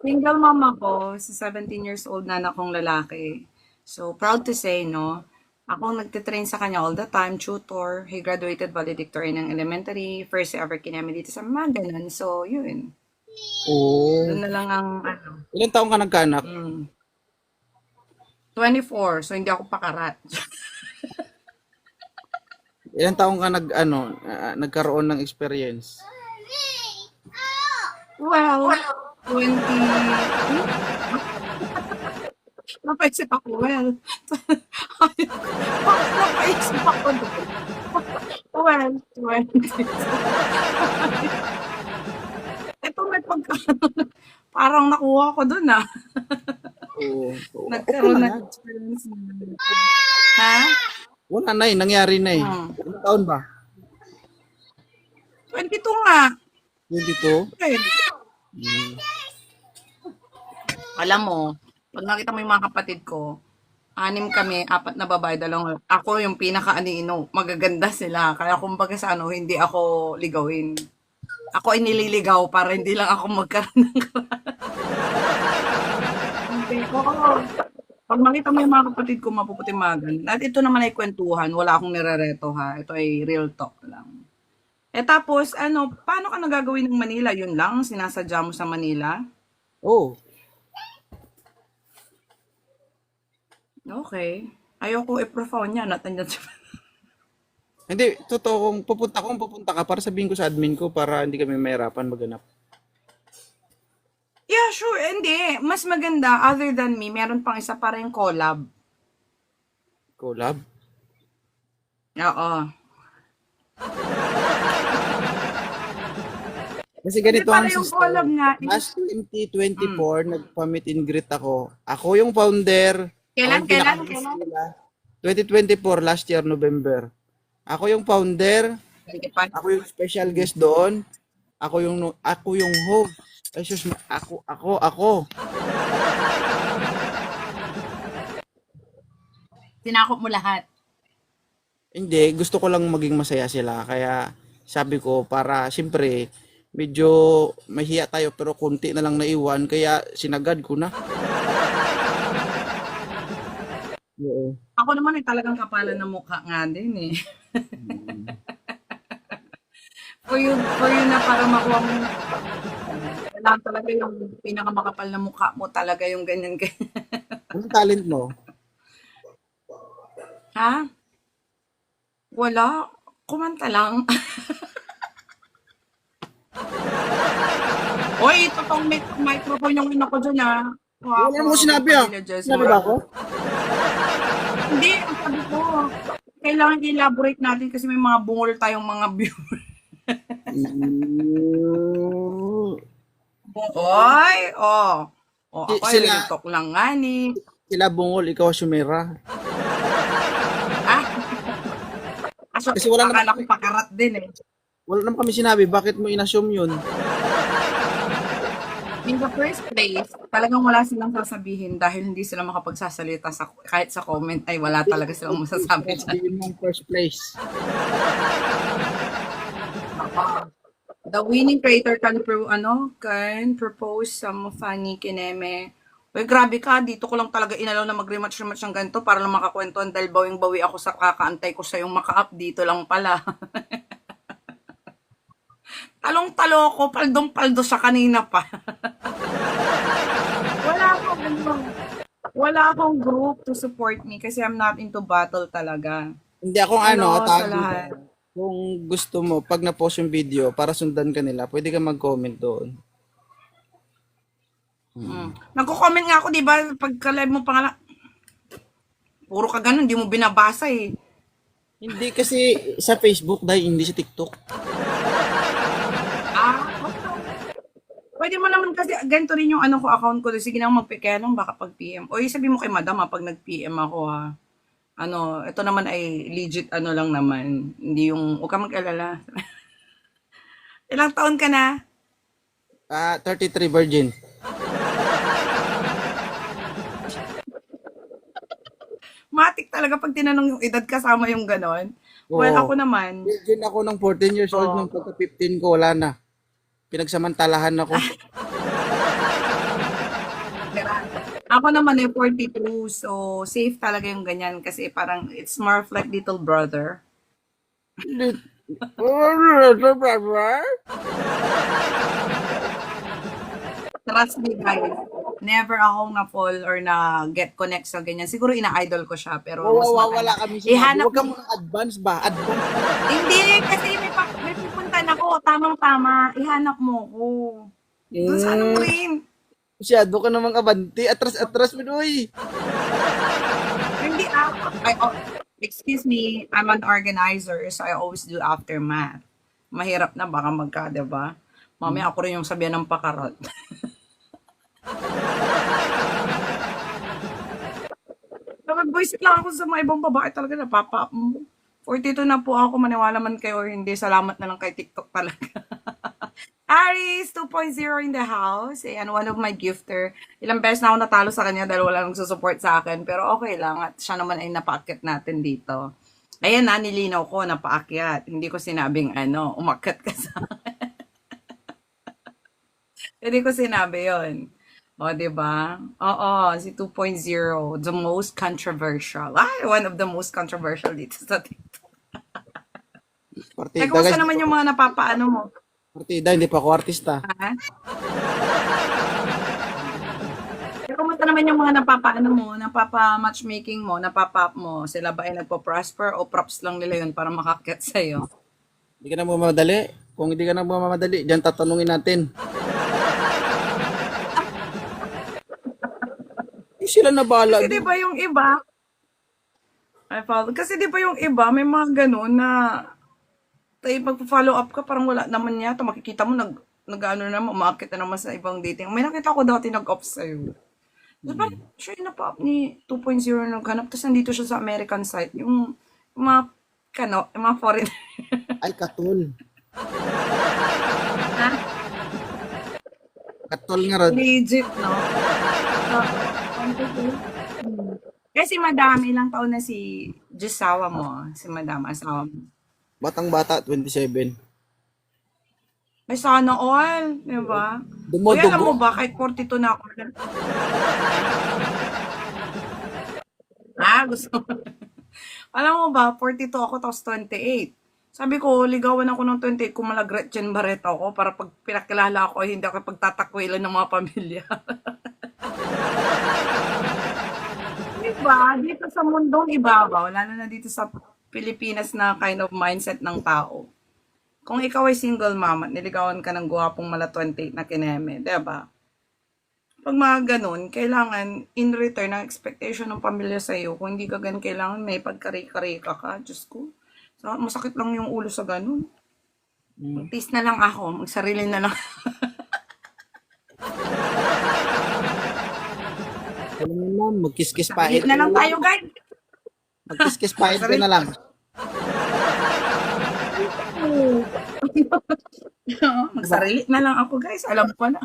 Single mom ako, sa 17 years old na anak kong lalaki. So, proud to say, no, ako ang nagtitrain sa kanya all the time, tutor. He graduated valedictorian ng elementary, first ever kinemi dito sa mga ganun. So, yun. Doon Oo. na lang ang, ano, Ilang taong ka nagkaanak? 24, so hindi ako pakarat. Ilang taong ka nagkaroon ng experience? Well, 20, napaisip ako, well, napaisip ako doon. Well, 20. Ito may pagka, parang nakuha ko doon ah. Oo. Okay Nagkaroon lang ng yan. experience na. Ha? Wala na eh, nangyari na eh. Hmm. Ilang taon ba? 22 nga. 22? Eh, Hmm. alam mo, pag nakita mo yung mga kapatid ko, anim kami, apat na babae, dalawang ako yung pinaka-anino. Magaganda sila. Kaya kumbaga sa ano, hindi ako ligawin. Ako ay nililigaw para hindi lang ako magkaroon ng hindi ko. Pag makita mo yung mga kapatid ko, mapuputimagan. At ito naman ay kwentuhan. Wala akong nirereto ha. Ito ay real talk lang. Eh tapos, ano, paano ka nagagawin ng Manila? Yun lang, sinasadya mo sa Manila? Oh, Okay. Ayoko i-profound yan. At andyan siya. hindi, totoo kung pupunta ka para sabihin ko sa admin ko para hindi kami mahirapan maghanap. Yeah, sure. Hindi. Mas maganda, other than me, meron pang isa pa rin collab. Collab? Oo. Kasi Hindi ganito para ang yung collab system. nga. Last 2024, nagpa-meet and greet ako. Ako yung founder. Ako Kailan, yung kailan, pinaka-host kailan? nila. 2024, last year, November. Ako yung founder. 25. Ako yung special guest doon. Ako yung host. Ay, sus, ako. Sinakop mo lahat. Hindi, gusto ko lang maging masaya sila. Kaya sabi ko, para siyempre, medyo mahiya tayo pero konti na lang naiwan. Kaya sinagad ko na. Oo. Ako naman ay talagang kapalan ng mukha nga din eh. For you na para makuha mo, kailangan talaga yung pinakamakapal na mukha mo talaga yung ganyan-ganyan. Anong talent mo? Ha? Wala. Kumanta lang. Hoy, ito tong microphone yung ina ko dyan ha. Wala Ako, mo sinabi ah. Pamilya Jess Sinabi ba ako? Hindi, ang sabi ko, kailangan i-elaborate natin kasi may mga bungol tayong mga viewers. Mm, Oy, oh. Oh, ako ay sila, real talk lang nga ni. sila bungol, ikaw sumera. Ah, aso, Kasi wala naman akala ko kami, pakarat din eh. wala naman kami sinabi, bakit mo inassume yun? In the first place, talagang wala silang sasabihin dahil hindi sila makapagsasalita sa kahit sa comment ay wala talaga silang masasabi dyan. Sabihin mo first place. The winning creator can propose some funny kineme. Uy, grabe ka, dito ko lang talaga inalaw na mag-rematch ng ganito para lang makakwentuhan dahil bawing-bawi ako sa kakaantay ko sa yung maka-up dito lang pala. Talong-talo ako, paldong-paldo sa kanina pa. Wala akong ano, wala akong group to support me kasi I'm not into battle talaga. Hindi akong Hello sa tawag dito. lahat. Kung gusto mo, pag na-post yung video, para sundan ka nila, pwede ka mag-comment doon. Nagko-comment nga ako, di ba? Pagka-live mo pa nga lang, puro ka ganun, di mo binabasa eh. Hindi kasi sa Facebook dahil hindi sa TikTok. Ah, pwede mo naman kasi ganito rin yung ano ko, account ko. Sige na magpikaya lang baka pag PM. O sabi mo kay madam pag nag-PM ako ha. Ano, ito naman ay legit ano lang naman. Hindi yung, huwag ka mag-alala. Ilang taon ka na? 33 virgin. Matik talaga pag tinanong yung edad kasama yung ganon. Well, Oo. ako naman, Virgin ako ng 14 years old, nung pagka 15 ko, wala na. Pinagsamantalahan ako. Ako naman ay 42, so safe talaga yung ganyan kasi parang it's more of like little brother. Trust me guys, never akong na-fall or na-get connect sa ganyan. Siguro ina-idol ko siya, pero mas Wala maganda. kami sinabi. Ihanap Huwag ka mo. muna advance ba? Advance. Hindi, kasi may pupuntahan ako. Tamang-tama. Ihanap mo ko. Doon sa ano mo Mm, rin. masyado ka namang abanti. Atras mo, doy. Hindi ako. Excuse me, I'm an organizer, so I always do aftermath. Mahirap na, baka diba? Mamaya ako rin yung sabihan ng pakarot. Nakag-voice lang ako sa mga ibang babae talaga napapa. 42 na po ako, maniwala man kayo or hindi. Salamat na lang kay TikTok talaga. Aris 2.0 in the house. And one of my gifter. Ilang beses na ako natalo sa kanya dahil wala nang susupport sa akin. Pero okay lang. At siya naman ay napaakyat natin dito. Ayan na, nilinaw ko, napaakyat. Hindi ko sinabing umakyat ka sa Hindi ko sinabi yon. O, di ba? Oo, si 2.0, the most controversial. Ay, one of the most controversial dito sa TikTok. Eh, Partida, kumusta guys. naman yung mga napapaano mo? Partida, hindi pa ako artista. Ha? Eh, kumusta naman yung mga napapaano mo, napapa-matchmaking mo, napapa-up mo? Sila ba ay nagpo-prosper o props lang nila yun para makakyat sa'yo? Hindi ka na mamadali. Kung hindi ka na mamadali, diyan tatanungin natin. Sila na bahala. Kasi di ba yung iba, I follow, kasi di ba yung iba, may mga ganun na tayo magpo-follow up ka, parang wala naman yata. Makikita mo, nag-ano naman, umakit na naman sa ibang dating. May nakita ko dati nag-off sa'yo. Tapos parang siya yung napa-up ni 2.0 naghanap. Tapos nandito siya sa American site. Yung mga, yung mga foreign. Ay, katul. Ha? Katul nga rin. Legit, no? Kasi madam, ilang taon na si Jisawa mo? Si madam, asawa mo. Batang bata, 27. Ay, sana all, di ba? Uy, alam mo Dumodugo. ba, kahit 42 na ako. Gusto mo. Alam mo ba, 42 ako, tapos 28. Sabi ko, ligawan ako ng 28 kung mala Gretchen Barreto ako para pag pinakilala ako, ay hindi ako pagtatakwilan ng mga pamilya. Diba? Dito sa mundong ibabaw, lalo na dito sa Pilipinas na kind of mindset ng tao. Kung ikaw ay single mom at niligawan ka ng gwapong mala 28 na kineme, diba? Pag mga ganun, kailangan in return ang expectation ng pamilya sa iyo. Kung hindi ka ganun, kailangan may pagkarika-rika ka. Diyos ko. So, masakit lang yung ulo sa ganun. Mag-taste na lang ako. Magsarili na lang. Alam mo na, magkiskis Sarili pahit na lang tayo, guys. Magkiskis pahit ka na lang. Magsarili na lang ako, guys. Alam ko na.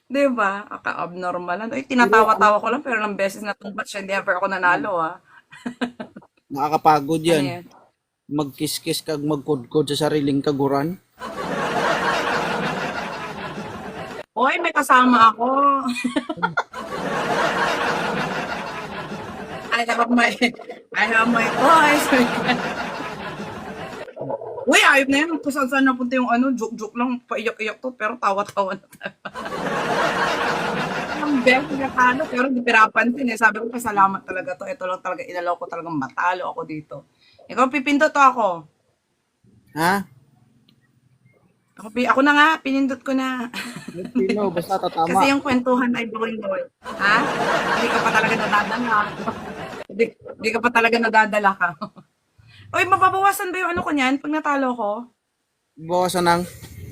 Diba? Aka-abnormal. Ay, tinatawa-tawa ko lang, pero ng beses na tumbat siya, hindi ever ako nanalo, ha? Nakakapagod Ano yan. yan? Magkiskis kag magkudkod sa sariling kaguran. Hoy, may kasama ako. I have my toys. Uy, ayop na yan. Kung saan napunta yung joke-joke lang, paiyak-iyak to, pero tawa-tawa na tayo. Ang best na pero hindi pinapansin eh. Sabi ko, pasalamat talaga to. Ito lang talaga, inalaw ko talagang matalo ako dito. Ikaw, pipindot to ako. Ha? Ako na nga, pinindot ko na. Pino, basta tatama. Kasi yung kwentuhan ay going-going. Ha? Hindi ka pa talaga nadadala. Hindi ka pa talaga nadadala ka. Uy, mababawasan ba yung ano ko niyan pag natalo ko? Bawasan ng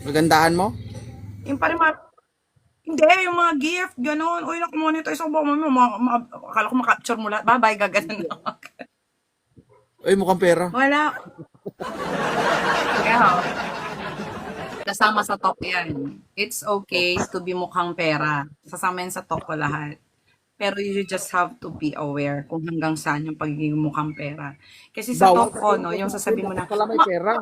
magandahan mo? Yung parang hindi, yung mga gift, gano'n. Uy, nakamonetize ako ba? Akala ko makapture mo lahat. Bye-bye, gaganon na. Uy, mukhang pera. Wala. Yeah. Kasama sa top yan. It's okay to be mukhang pera. Sasama yan sa top ko lahat. Pero you just have to be aware kung hanggang saan yung pagiging mukhang pera. Kasi sa top ko, no, yung sasabihin mo na, Pala may pera.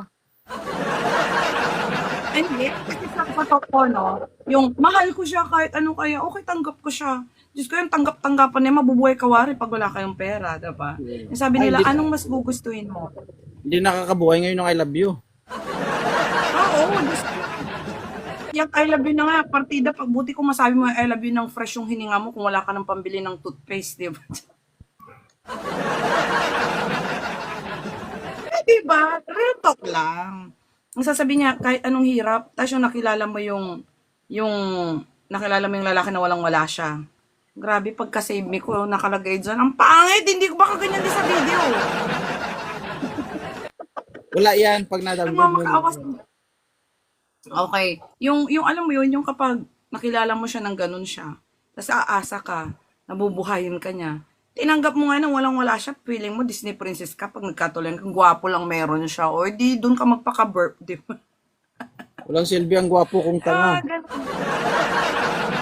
Hindi, kasi sa totoo 'no, yung mahal ko siya kahit ano kaya, okey tanggap ko siya. Diyos ko yung tanggap-tanggapan na yan mabubuhay ka wari 'pag wala kayong pera, 'di ba? Yung sabi Ay, nila, "Anong mas gugustuhin mo?" hindi nakakabuhay ngayon ng I love you. Oo, Diyos ko. Yang I love you na nga, partida 'pag buti kung masabi mo I love you ng fresh yung hininga mo kung wala ka ng pambili ng toothpaste, 'di ba? Eh, 'di ba? Real talk lang. Ang sasabihin niya kahit anong hirap, ta's yung nakilala mo yung lalaki na walang-wala siya. Grabe pagka-save me ko nakalagay diyan, ang pangit hindi ko baka ganyan din sa video. Wala yan pag na-download mo. Nagmamakaawa okay, yung alam mo yun, yung kapag nakilala mo siya ng gano'n siya, ta's aasa ka, nabubuhayin ka niya, tinanggap mo nga na walang-wala siya, feeling mo Disney princess ka 'pag nagkatuloyan kang gwapo lang meron siya or di dun ka magpaka-burp, 'di ba? Walang silbi ang gwapo kong tanga. Gano'n.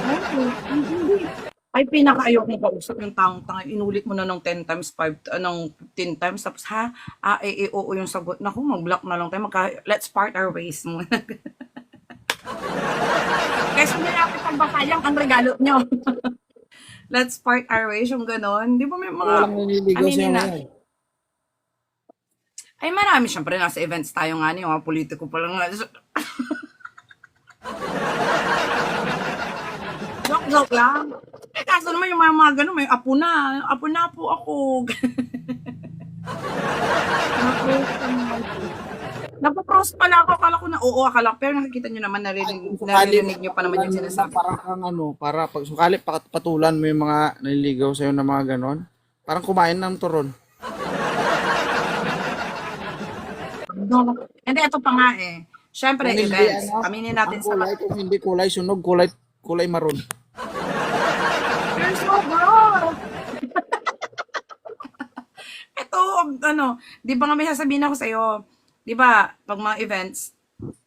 Oo, hindi. Ay, pinakaayokong kausap yung taong tanga, inulit mo na ng 10 times, 5 ng 15 times, tapos ha, oo yung sagot. Naku, mag-block na lang tayo, let's part our ways muna. Kaysa nilapit ang basayang ang regalo nyo. Let's part our ways, yung ganon. Di ba may mga, Walang naniligaw sa'yo aminin na, ngayon. ay marami, syempre nasa events tayo nga yung mga politiko pa lang. Joke lang. Eh, kaso naman yung mga ganun, may apo na po ako. Napost naman. Napoprost pala ako, akala ko na oo, akala ko, pero nakikita nyo naman, Kung sakali naririnig nyo pa naman yung na sinasabi. parang kang ano, para pag sukali patulan mo yung mga naniligaw sa'yo na mga ganon, parang kumain ng turon. No. Hindi, ito pa nga eh. Siyempre, Kung hindi events. ano, Aminin ang natin sa kulay, kung hindi kulay sunog, kulay maroon. You're so broad. Ito, ano, di ba nga may sasabihin ako sa'yo, di ba, pag mga events,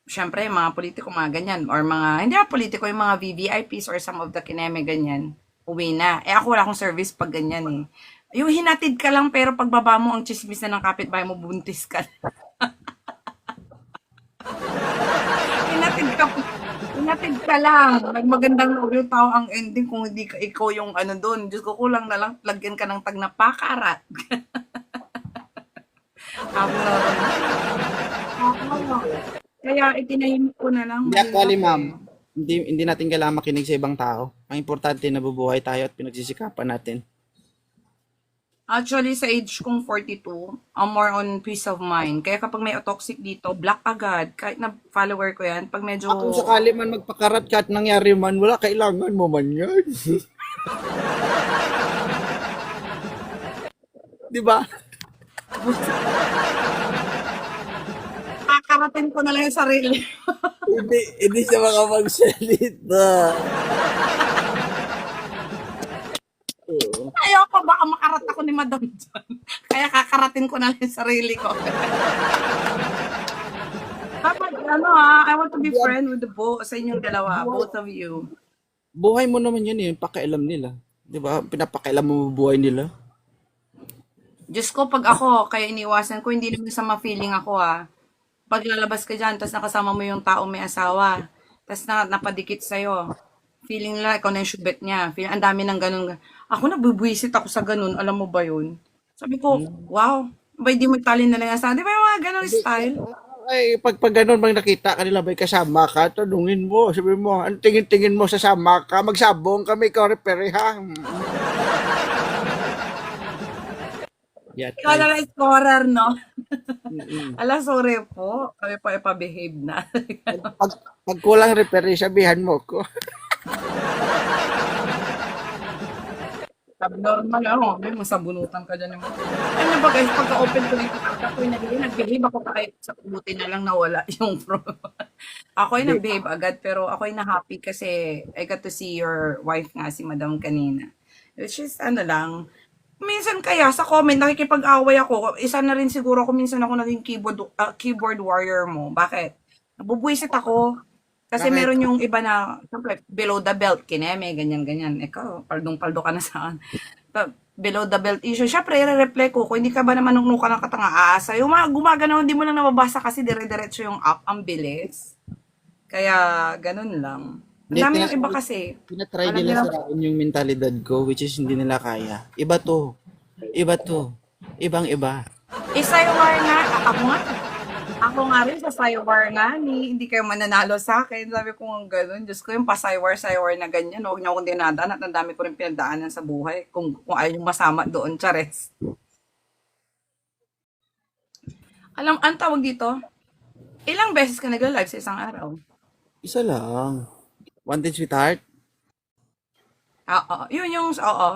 syempre, mga politiko, mga ganyan, or mga, hindi mga politiko, yung mga VVIPs or some of the kineme, ganyan, uwi na. Eh, ako wala akong service pag ganyan eh. Yung hinatid ka lang, pero pagbaba mo, ang chismis na ng kapitbahay mo, buntis ka. Hinatid ka, hinatid ka lang. Nagmagandang loob yung tao ang ending kung hindi ka ikaw yung ano doon. Diyos ko, kulang na lang, lagyan ka ng tag na pakarat. Kaya itinahimik ko na lang. Hindi actually, Mahirap ma'am, eh. hindi natin kailangan makinig sa ibang tao. Ang importante na bubuhay tayo at pinagsisikapan natin. Actually, sa age kong 42, I'm more on peace of mind. Kaya kapag may toxic dito, block agad. Kahit na follower ko yan, pag medyo... At kung sakali man magpakarat ka at nangyari man, wala kailangan mo man yan. Di ba? Kakaratin ko na lang yung sarili. Hindi siya makapagsalita. Ayoko, baka makarat ako ni Madam dyan. Kaya kakaratin ko na lang yung sarili ko. Dapat, ano I want to be friend with the both, sa inyong dalawa, both of you. Buhay mo naman yun, yung pakialam nila. Di ba? Pinapakailan mo buhay nila. Diyos ko, pag ako, kaya iniwasan ko, hindi naman sa ma-feeling ako Pag lalabas ka dyan, tapos nakasama mo yung tao may asawa, tapos napadikit sa'yo, feeling nila ikaw na yung syubet niya. Feeling, ang dami ng ganun. Ako nabubwisit ako sa ganun, alam mo ba yun? Sabi ko, wow, ba di magtalin na lang yung asawa? Di ba yung mga ganun style? Ay, pag ganun bang nakita kanila may kasama ka, tanungin mo, sabi mo, ang tingin-tingin mo sa sama ka, magsabong kami, ikaw repere ha. Ikaw na lang scorer, no? Mm-mm. Ala, sorry po. Kami pa ipabehave na. Pag kulang repere, sabihan mo ko. Abnormal ako. May masabunutan ka dyan. Ano ba guys, pagka-open ko dito, ako'y nag-behave ako kahit sa buti na lang nawala yung pro. Ako'y nag-behave agad, pero ako'y na-happy kasi I got to see your wife nga, si Madam kanina. Which is, ano lang, minsan kaya sa comment, nakikipag-away ako. Isa na rin siguro ako, minsan ako naging keyboard warrior mo. Bakit? Nabubwisit ako. Kasi Bakit? meron yung iba na, siyempre, below the belt, kineme, ganyan-ganyan. Ikaw, paldong-paldo ka na saan. Below the belt issue. Siyempre, i-reply ko, kung hindi ka ba naman nung ka ng katanga, aasa. Yung gumagano, hindi mo lang nababasa kasi dire-diretso yung up, ang bilis. Kaya, ganun lang. Ang Hindi, dami yung iba kasi. tinatry Alam nila nila, sirain yung mentalidad ko, which is hindi nila kaya. Iba to. Iba to. Ibang iba. saywar nga, ako nga rin sa saywar nga, hindi kayo mananalo sa akin. Sabi ko nga ganun, Diyos ko yung pasaywar-saywar na ganyan, huwag niyo akong dinadaan at ang dami ko rin pinagdaanan sa buhay. Kung ayaw yung masama doon, chares. Alam, ang tawag dito, ilang beses ka nagla-live sa isang araw? Isa lang. Wanted sweetheart? Oo, yun yung, oo.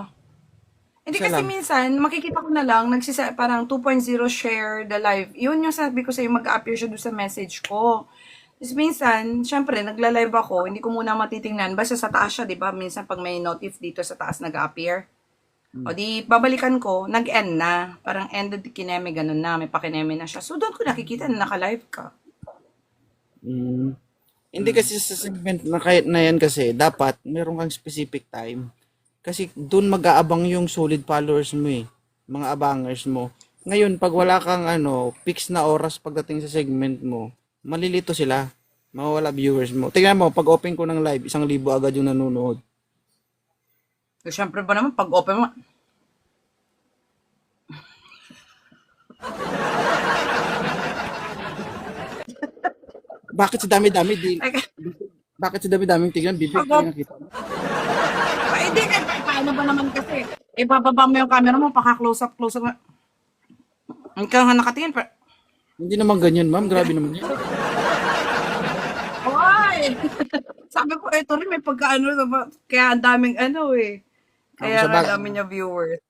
Hindi Isa kasi lang. minsan, makikita ko na lang, parang 2.0 share the live. Yun yung sabi ko sa'yo, mag-appear siya doon sa message ko. Tapos minsan, syempre, nagla-live ako, hindi ko muna matitingnan. Basta sa taas siya, di ba? Minsan pag may notif dito sa taas nag-appear. O di, babalikan ko, nag-end na. Parang ended kineme, ganun na. May pakineme na siya. So, doon ko nakikita na naka-live ka. Mm. Hindi kasi sa segment na kahit na yan kasi, dapat meron kang specific time. Kasi doon mag-aabang yung solid followers mo eh. Mga abangers mo. Ngayon, pag wala kang fix na oras pagdating sa segment mo, malilito sila. Mawawala viewers mo. Tingnan mo, pag open ko ng live, 1,000 agad yung nanonood. So, syempre ba naman, pag open mo, Bakit sa dami-dami like, bakit sa dami-daming tignan bibig pag lang kita mo? hindi, paano ba naman kasi? Ibababa mo yung camera mo, close up mo. Ang ka nga nakatingin, Hindi naman ganyan, ma'am. Grabe naman yan. Why? Sabi ko, eto rin, may pagkaano, diba? Kaya ang daming ano eh. Ako Kaya sa nga bagay, dami niya viewers.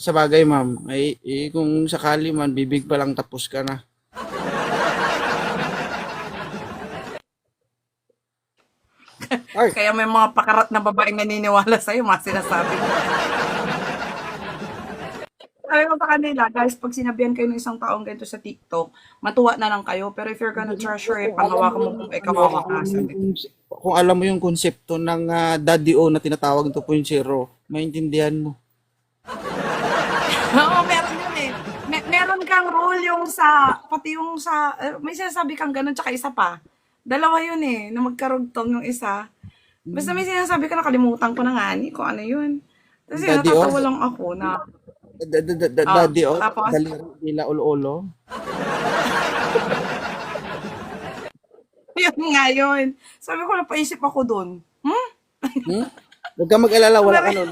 sa bagay, ma'am, ay kung sakali man bibig pa lang tapos ka na. Ay, Kaya may mga pakarat na babaeng naniniwala sa'yo, mga sinasabi mo. Sabi ko sa kanila, guys, pag sinabihan kayo ng isang taong ganito sa TikTok, matuwa na lang kayo. Pero if you're gonna treasure it, panghawakan mo kung kawawa ka. Sabi ko. kung alam mo yung konsepto ng Daddy O na tinatawag 2.0, maintindihan mo. Oo, meron yun eh. Meron kang rule yung pati yung may sinasabi kang ganun, tsaka isa pa. Dalawa yun eh, na magkarugtong yung isa. Basta may sinasabi ka, nakalimutan ko na nga ni kung ano yun. Kasi Daddy O, natatawa lang ako na, Daddy O, tapos, daliri nila ulo-ulo. yun nga yun. Sabi ko, napaisip ako dun. Hmm? Huwag kang mag-alala, wala ka nun.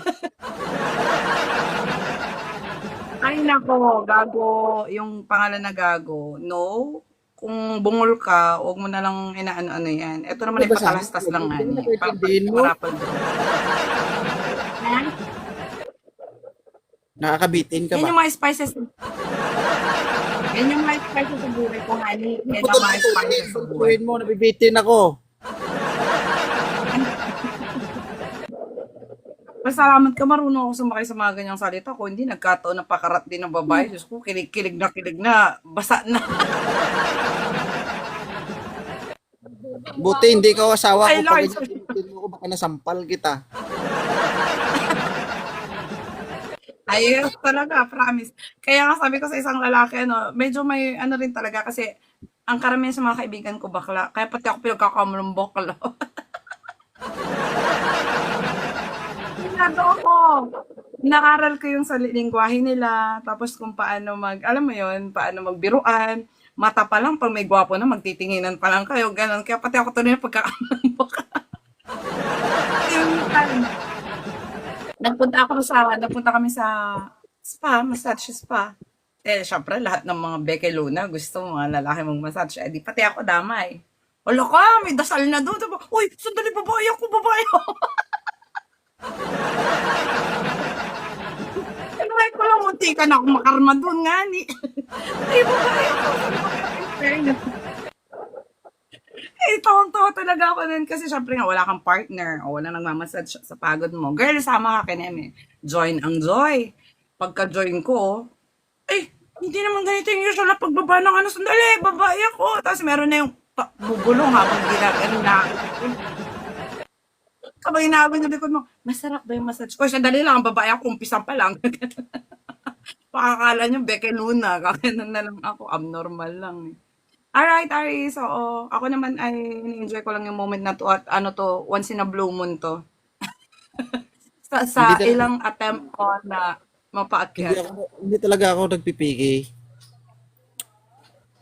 Ay nako, gago, yung pangalan na gago. No, kung bungol ka, huwag mo na lang inaano-ano yan. Ito naman ay Diba sabi patalastas ko, lang nga hindi mo ni. naintindihin mo. Marapal doon. Nakakabitin ka Yan ba? yung mga spices. Yan yung mga spices sa buhay ko, honey. Yan ang mga spices sa buhay. Tutuin mo, nabibitin ako. Pasalamat ka, marunong ako sumakay sa mga ganyang salita. Kung hindi, nagkataon na pakarat din ng babae. Diyos ko, kilig na, basa na. Buti hindi ka asawa Ay, ko pag Lord. ganyan mo ko baka nasampal kita. Ayos talaga, promise. Kaya nga sabi ko sa isang lalaki, medyo may ano rin talaga kasi ang karamihan sa mga kaibigan ko bakla. Kaya pati ako pinagkakamalong bakla. Pinado ako. Nakaral ko yung sa lingwahe nila, tapos kung paano alam mo yon, paano magbiruan. Mata pa lang, pag may gwapo na, magtitinginan pa lang kayo, ganun. Kaya pati ako tuloy pagkakamalong bakla. Yung time. Nagpunta kami sa massage spa. Eh, syempre, lahat ng mga Beke Luna, gusto mga lalaki mong massage. Eh, di pati ako damay. Wala ka, may dasal na doon. Diba? Uy, sandali, babae ako, babae ako. Tinry ko lang, munti ka na ako makarma doon nga ni. Ay, babae ako. Sabi ko, in fairness. Eh, tawang-tawa talaga ako nun kasi syempre nga wala kang partner o wala nagmamassage sa pagod mo. Girl, sama ka kineme. Join ang joy. Pagka-join ko, eh, hindi naman ganito yung usual na pagbaba ng ano, sandali, babae ako. Tapos meron na yung bubulong habang ginagano na. Kapag inaabot yung likod mo, masarap ba yung massage? O, sandali lang, ang babae ako, umpisa pa lang. Pakakala nyo, Beke Luna, kakanan na lang ako, abnormal lang. Alright, Aris, oo. Ako naman ay ini-enjoy ko lang yung moment na to at ano to, once in a blue moon to. Sa Hindi talaga, ilang attempt ko na mapaakyat. hindi talaga ako nagpipiki.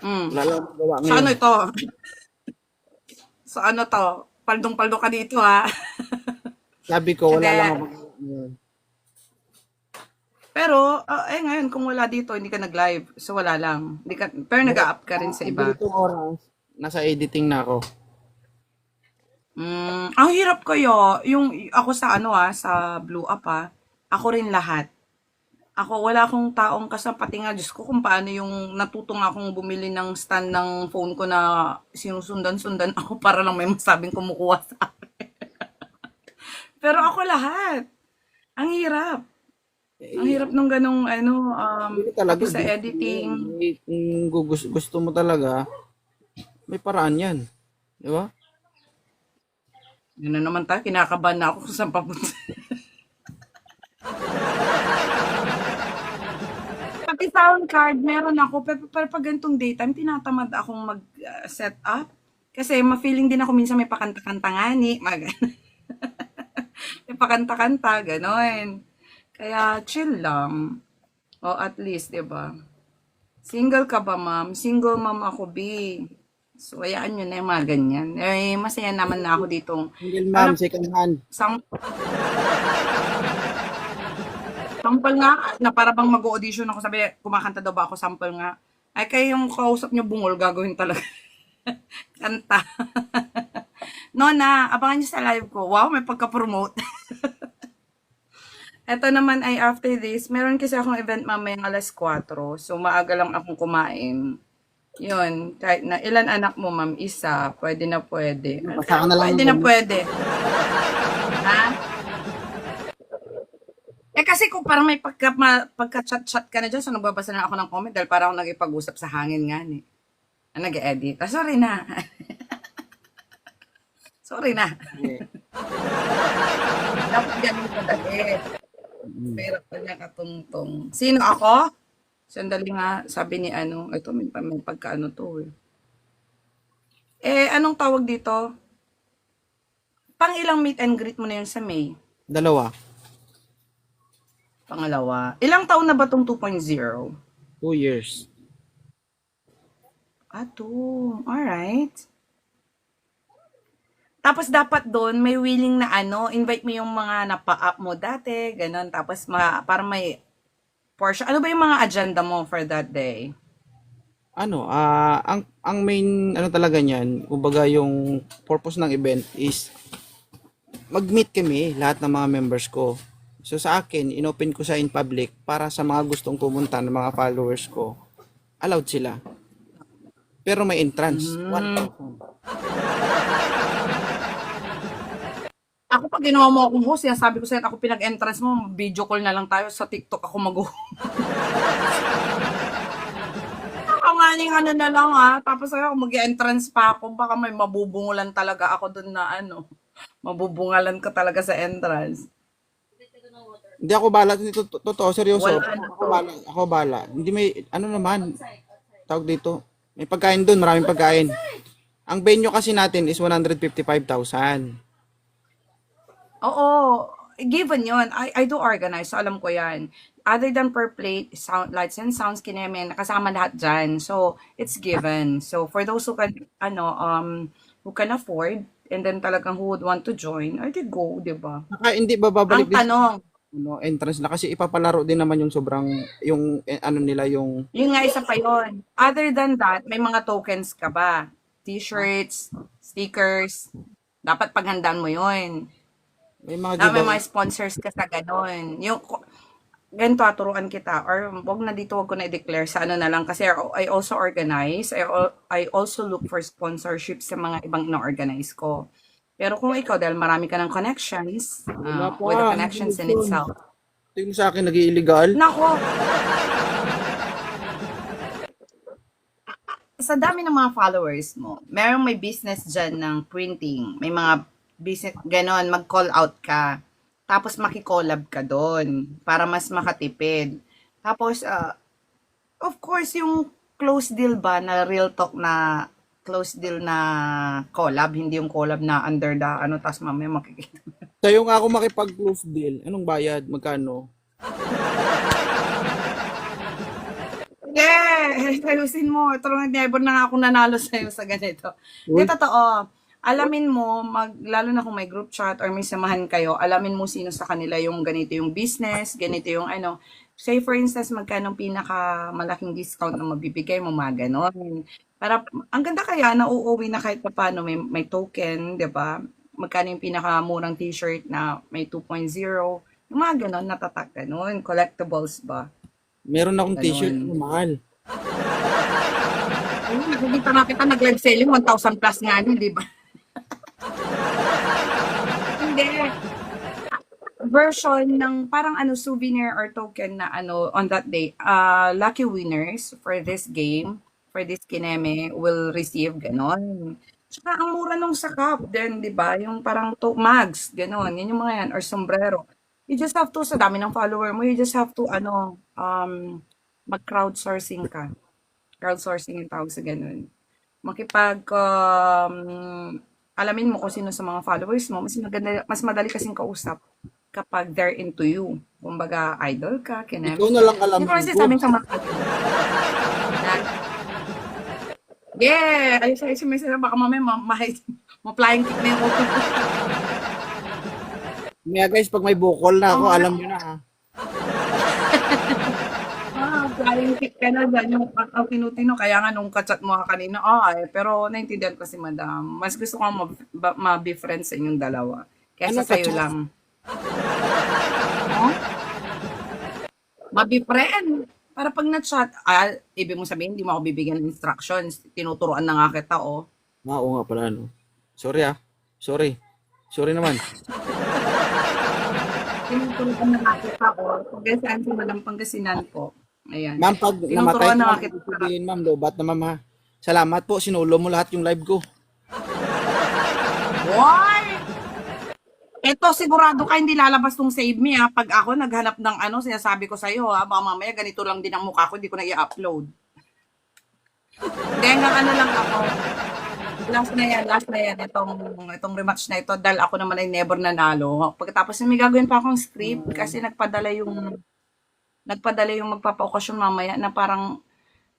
Mm. Wala lang akong magawa So ngayon. ano ito? So ano to? Paldong-paldo ka dito ha. Sabi ko, wala lang Hindi. akong magawa ngayon. Pero ngayon kung wala dito, hindi ka nag-live. So wala lang. Hindi ka, pero nag-up ka rin sa Ang iba. ganitong oras, nasa editing na ako. Ang hirap kayo. Yung ako sa ano sa Blue Up ako rin lahat. Ako, wala akong taong kasapati nga. Diyos ko, kung paano yung natutong akong bumili ng stand ng phone ko na sinusundan-sundan ako para lang may masabing kumukuha sa akin. Pero ako lahat. Ang hirap. Ang Eh, hirap nung ganong ano, hindi talaga, tapos sa editing. kung gusto mo talaga, may paraan yan. Di ba? Yun na naman tayo, kinakabahan na ako kung saan papunta. Pati sound card, meron ako. Pero pag ganitong daytime, tinatamad akong mag-set up. Kasi ma-feeling din ako minsan may pakanta-kanta nga ni. May pakanta-kanta, gano'n. Kaya chill lang. O at least, 'di ba? Single ka ba, ma'am? Single ma'am ako, B. So, hayaan nyo na yung mga ganyan. Eh, masaya naman na ako ditong, Single mom, alam, second hand. sang, sample nga, na para bang mag-audition ako, sabi, kumakanta daw ba ako, sample nga. Ay, kayo yung kausap nyo bungol, gagawin talaga. Kanta. No na, abangan nyo sa live ko. Wow, may pagka-promote. Eto naman ay after this, meron kasi akong event mamayang 4:00. So, maaga lang akong kumain. Yun, kahit na ilan anak mo, ma'am? Isa, pwede na pwede. Basta ka na lang Pwede ng na gamot. pwede. Ha? Kasi kung parang may pagka-chat-chat ka na dyan, so nagbabasa na ako ng comment dahil parang ako nag-ipag-usap sa hangin nga ni. Nag-edit. Sorry na. Sorry na. Eh, Dapat ganun kadali. Pero pa niya katungtong. Sino ako? Sandali nga, sabi ni ano, ito may pagkaano to eh. Anong tawag dito? Pang ilang meet and greet mo na yun sa May? Dalawa. Pangalawa. Ilang taon na ba tong 2.0? 2 years. 2. Alright. Tapos dapat doon may willing na ano, invite mo yung mga napa-up mo dati, ganun. Tapos para may portion. Ano ba yung mga agenda mo for that day? Ang main ano talaga niyan, kumbaga yung purpose ng event is mag-meet kami lahat ng mga members ko. So sa akin, inopen ko siya in public para sa mga gustong pumunta ng mga followers ko. Allowed sila. Pero may entrance. 1,000. Ako pag ginawa mo akong host, sabi ko sa'yo, ako pinag-entrance mo, video call na lang tayo sa TikTok ako Kamaning ano na lang tapos ako mag-entrance pa ako, baka may mabubungulan talaga ako doon na ano, mabubungalan ko talaga sa entrance. Hindi ako bala dito, totoo, seryoso. Wala na Ako to. bala, ako bala. Hindi may ano naman, tawag dito. May pagkain doon, maraming pagkain. Ang venue kasi natin is 155,000. Oo, given yon. I do organize, so alam ko yan. Other than per plate, sound, lights and sounds, kineme, nakasama lahat dyan. So, it's given. So, for those who can, who can afford, and then talagang who would want to join, I did go, di ba? Saka hindi ba Ang babalik din sa tanong, entrance na kasi ipapalaro din naman yung sobrang yung ano nila yung yun nga isa pa yun. Other than that, may mga tokens ka ba? T-shirts, stickers, dapat paghandaan mo yun. may mga May giveaway. mga sponsors ka sa ganon. Yung, ganito turuan kita or wag na dito wag ko na i-declare sa ano na lang kasi I also organize I also look for sponsorship sa mga ibang ina-organize ko. Pero kung ikaw dahil marami ka ng connections Wala pa, with the hindi connections in yun. itself. Tingin sa akin nag-illegal. Nako, sa dami ng mga followers mo, merong may business dyan ng printing, may mga business, ganon, mag-call out ka. Tapos maki-collab ka doon para mas makatipid. Tapos, of course, yung close deal ba na real talk na close deal na collab, hindi yung collab na under the ano, tas mamaya makikita. Sa'yo nga ako makipag-close deal. Anong bayad? Magkano? Yeah! Ayusin mo. Ito lang, never na nga ako nanalo sa'yo sa ganito. Hindi, Uy, totoo. Alamin mo, lalo na kung may group chat or may samahan kayo, alamin mo sino sa kanila yung ganito yung business, ganito yung ano. Say for instance, magkano pinakamalaking discount na mabibigay mo, mga ganon. Para, ang ganda kaya, nauuwi na kahit paano, may token, di ba? Magkano yung pinakamurang t-shirt na may 2.0, yung mga ganon, natatak, ganon, collectibles ba? meron akong t-shirt. Ganon. Ano, mahal. Ayun, nakikita nga kita nag-live selling, 1,000 plus nga yun, di ba? Hindi. Version ng parang ano, souvenir or token na ano, on that day, lucky winners for this game, for this kineme, will receive, ganon. Tsaka ang mura nung sakap din, di ba? Yung parang mags, ganon. Yan yung mga yan, or sombrero. You just have to, sa dami ng follower mo, you just have to, ano, mag-crowdsourcing ka. Crowdsourcing yung tawag sa ganun. Alamin mo kung sino sa mga followers mo, mas madali kasing kausap kapag they're into you. Kumbaga, idol ka, Ikaw kineme. na lang Hindi ko alamin kasi ko. sabi sa mga yeah, ayos ayos may sila, baka mamaya ma-flying kick na yung ulo. Maya guys, pag may bukol na ako, Oh, alam nyo na ha. flying kick ka na dyan, yung tinutino, kaya nga nung kachat mo ka kanina, pero naintindihan ko si madam. Mas gusto ko ma-befriend sa inyong dalawa. Kesa Anong sa'yo kachat? lang. Oh? Ma-befriend. Para pag na-chat, ibig mo sabihin, hindi mo ako bibigyan ng instructions. Tinuturuan na nga kita, oh. Oo nga pala, no. Sorry ah. Sorry. Sorry naman. Tinuturuan na nga kita, oh. Pagkasaan si Madam Pangasinan po. Ayan. Ma'am, pag namatay Tinuturuan ko, na nga ma'am, kita. sabihin, ma'am, lobat na ma'am ha. Salamat po, sinulo mo lahat yung live ko. Why? Eto, sigurado ka hindi lalabas tong save me, ha. Pag ako naghanap ng ano, sinasabi ko sa'yo, ha. Baka mamaya ganito lang din ang mukha ko, hindi ko na i-upload. Hindi, hanggang ano lang ako. Last na yan, itong rematch na ito, dahil ako naman ay never nanalo. Pagkatapos may gagawin pa akong script, kasi nagpadala yung magpapa-okasyon mamaya na parang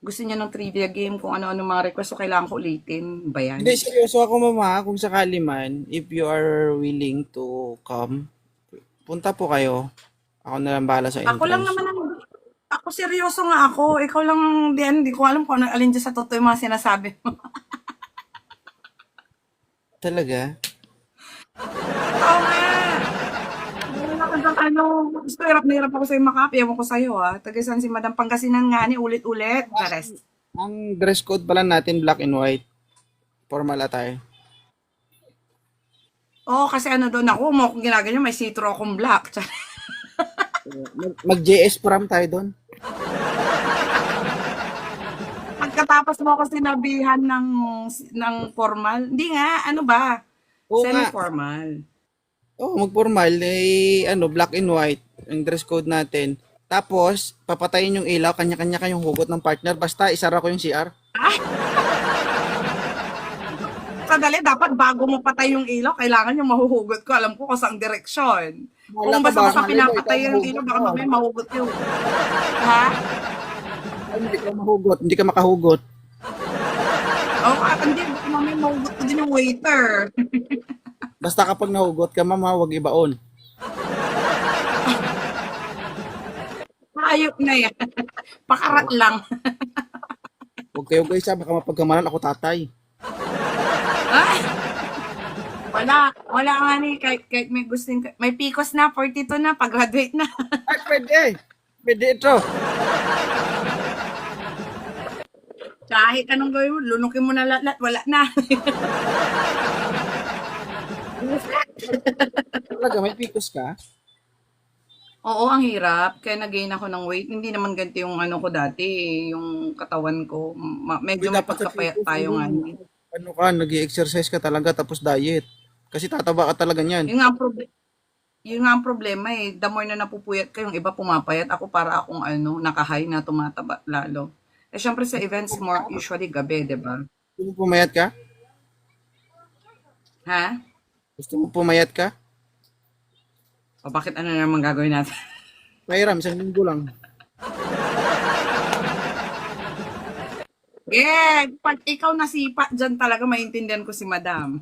gusto niya ng trivia game kung ano-ano mga request, so kailangan ko ulitin. Ba yan? Hindi, seryoso ako, ma'am ha. Kung sakali man, if you are willing to come, punta po kayo. Ako na lang bahala sa Ako lang entrance. naman ako seryoso nga ako. Ikaw lang din, hindi ko alam kung ano alin dyan sa totoo yung mga sinasabi mo. Talaga? Oo nga. Meron ako dyan, ano, gusto hirap na hirap ako sa'yo makapi. Ewan ko sa'yo, ha. Tagasan si Madam Pangasinan nga ni, ulit-ulit. The rest. Ang dress code pala natin, black and white. Formal attire. Oo, kasi ano doon ako, mo akong ginaganyan, may see-through akong black. Mag-JS prom tayo doon. Pagkatapos mo ako sinabihan ng formal, hindi nga, ano ba? Oo nga. Semi-formal. Oo, mag-formal. Eh, ano, black and white. Ang dress code natin. Tapos, papatayin yung ilaw. Kanya-kanya kayong hugot ng partner. Basta, isara ko yung CR. Sandali, dapat bago mo patay yung ilaw, kailangan yung mahuhugot ko. Alam ko kung saang direksyon. Wala Kung ka ba? basta Malay ko, ikaw pinapatay yung ilaw, mahugot baka mo. mamaya mahugot yun. Ha? Ay, hindi ka mahugot. Hindi ka makahugot. Oo, hindi, baka mamaya mahugot ko din yung waiter. Basta kapag nahugot ka, mama, huwag ibaon. Ayop na yan. Pakarat lang. Huwag kayo guys, baka mapagkamalan ako tatay. Ay, wala nga ni, kahit may gustin, may pikos na, 42 na, pag-graduate na. Ay, pwede. Pwede ito. Kahit anong gawin mo, lunukin mo na lahat, wala na. Talaga, may pikos ka? Oo, ang hirap. Kaya nag-gain ako ng weight. Hindi naman ganito yung ano ko dati, yung katawan ko. Uy, Medyo may dapat sa pagkapayat pikos, tayo nga. ano ka, nag-exercise ka talaga tapos diet. Kasi tataba ka talaga niyan. Yun nga ang problema eh. The more na napupuyat ka, yung iba pumapayat. Ako para akong ano, nakahay na tumataba lalo. Eh, syempre sa events, more usually gabi, di ba? Gusto mo pumayat ka? Ha? Gusto mo pumayat ka? O bakit ano naman gagawin natin? Pahiram, 1 linggo lang. Yeah, pag ikaw nasipa dyan talaga, maintindihan ko si madam.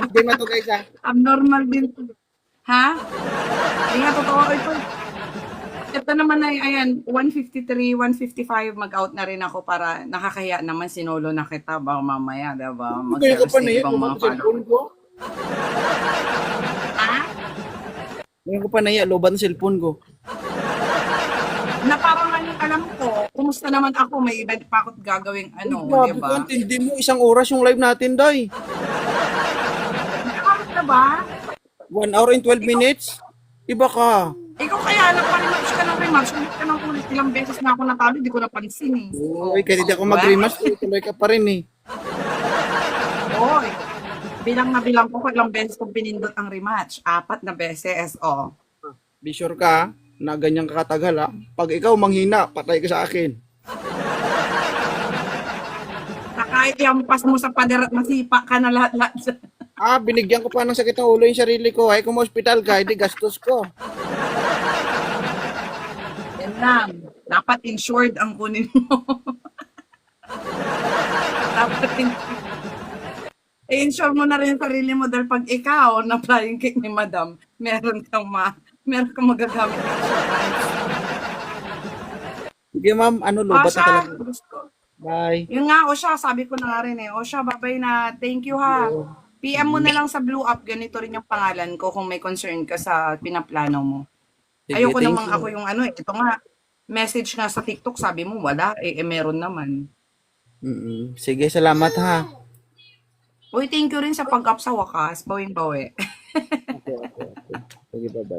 Hindi man to guys ha. Abnormal din. Ha? Hindi nga totoo. Ito naman ay, ayan, 153, 155, mag-out na rin ako para nakakahiya naman sinolo na kita. Baka mamaya, diba? Kaya ko Mag-service pa ng na yan, ibang mga lumabas sa cellphone followers. ko. Ha? Ngayon ko pa na yan, lobat ng cellphone ko. Na parang alam ko, kumusta naman ako, may event pa ako gagawing ano, Grabe di ka, ba? hindi mo 1 oras yung live natin, Day. Nakakot na ba? 1 hour and 12 minutes? Iba ka. Ikaw kaya, nagpa-rematch ka ng rematch, ulit ka ng ulit, ilang beses na ako natalo, di ko napansin eh. Uy, kaya hindi ako mag-rematch, tuloy ka pa rin eh. Oy, bilang na bilang ko kung ilang beses kong pinindot ang rematch. 4 na beses, oh. Be sure ka, na ganyan ka katagal ha. Pag ikaw manghina, patay ka sa akin. Na kahit iampas mo sa pader at masipa ka na lahat-lahat. Binigyan ko pa ng sakit ng ulo yung sarili ko. Ay, kung hospital ka, hindi gastos ko. Yan lang. Dapat insured ang kunin mo. Dapat i-insure mo na rin yung sarili mo dahil pag ikaw na flying cake ni madam, meron kang magagamit ng insurance. Sige ma'am, O lobat na siya, talaga. gusto. Bye. Yun nga, o siya, sabi ko na nga rin eh. O siya, babay na. Thank you ha. PM mo na lang sa Blue Up, ganito rin yung pangalan ko kung may concern ka sa pinaplano mo. Sige, Ayoko thank namang you. ako yung ano eh. Ito nga, message nga sa TikTok, sabi mo wala, meron naman. Sige, salamat ha. Uy, thank you rin sa pag-up sa wakas. Bawing bawi. Okay. Sige, bye-bye.